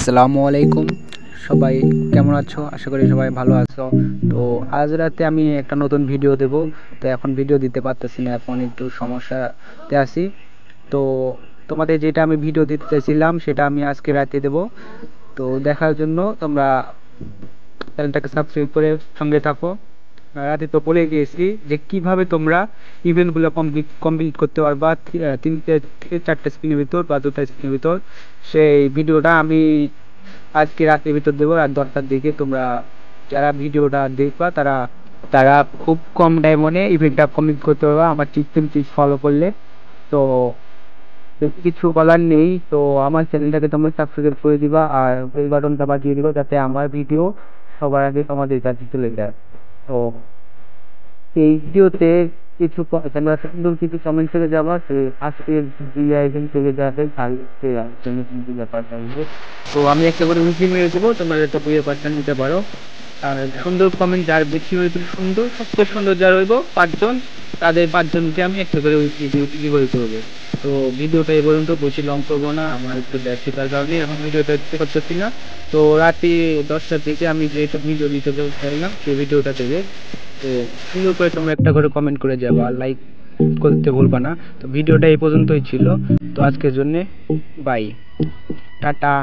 আসসালামু আলাইকুম। সবাই কেমন আছো? আশা করি সবাই ভালো আছো। তো আজ রাতে আমি একটা নতুন ভিডিও দেব। তো এখন ভিডিও দিতে পারতেছি না, এখন একটু সমস্যাতে আছি। তো তোমাদের যেটা আমি ভিডিও দিতে চাইছিলাম সেটা আমি আজকে রাতে দেব। তো দেখার জন্য তোমরা চ্যানেলটাকে সাবস্ক্রাইব করে সঙ্গে থাকো। রাতে তো বলে গিয়েছি যে কিভাবে তোমরা ইভেন্টগুলো কমপ্লিট করতে পারবা, তিনটে থেকে চারটে স্পিনের ভিতর বা দুটা স্পিনের ভিতর। সেই ভিডিওটা আমি আজকে রাতের ভিতর দেবো, রাত 10টার দিকে। তোমরা যারা ভিডিওটা দেখবা তারা তারা খুব কম ডায়মন্ডে ইভেন্টটা কমপ্লিট করতে পারবা আমার টিপস ফলো করলে। তো কিছু বলার নেই। তো আমার চ্যানেলটাকে তোমরা সাবস্ক্রাইব করে দিবা আর বেল বাটনটা বাজিয়ে দিবা, যাতে আমার ভিডিও সবার আগে তোমাদের কাছে চলে যায়। তো এই ভিডিওতে কিছু তোমরা সুন্দর কিছু কমেন্ট করে যাবা, সে আজকের রিয়াকশন থেকে যাবে কালকে ব্যাপার থাকবে। তো আমি একটা করে উইকি মেরে দেবো, তোমরা একটা বইয়ের পাঠটা নিতে পারো। আর সুন্দর কমেন্ট যার বেশি হইবে সুন্দর, সবচেয়ে সুন্দর যার হইব পাঁচজন, তাদের পাঁচজনকে আমি একটা করে উইকি করে দেবো। তো ভিডিওটা এই পর্যন্ত, বেশি লং করবো না, আমার একটু ব্যস্ততার কারণে এখন ভিডিওটা দিতে পারতেছি না। তো রাতে 10টার দিকে আমি যেসব ভিডিও দিতে চাইলাম সেই ভিডিওটা দেবে। তো সুন্দর করে তোমরা একটা করে কমেন্ট করে যাবো আর লাইক করতে ভুলবা না। তো ভিডিওটা এই পর্যন্তই ছিল। তো আজকের জন্যে বাই, টাটা।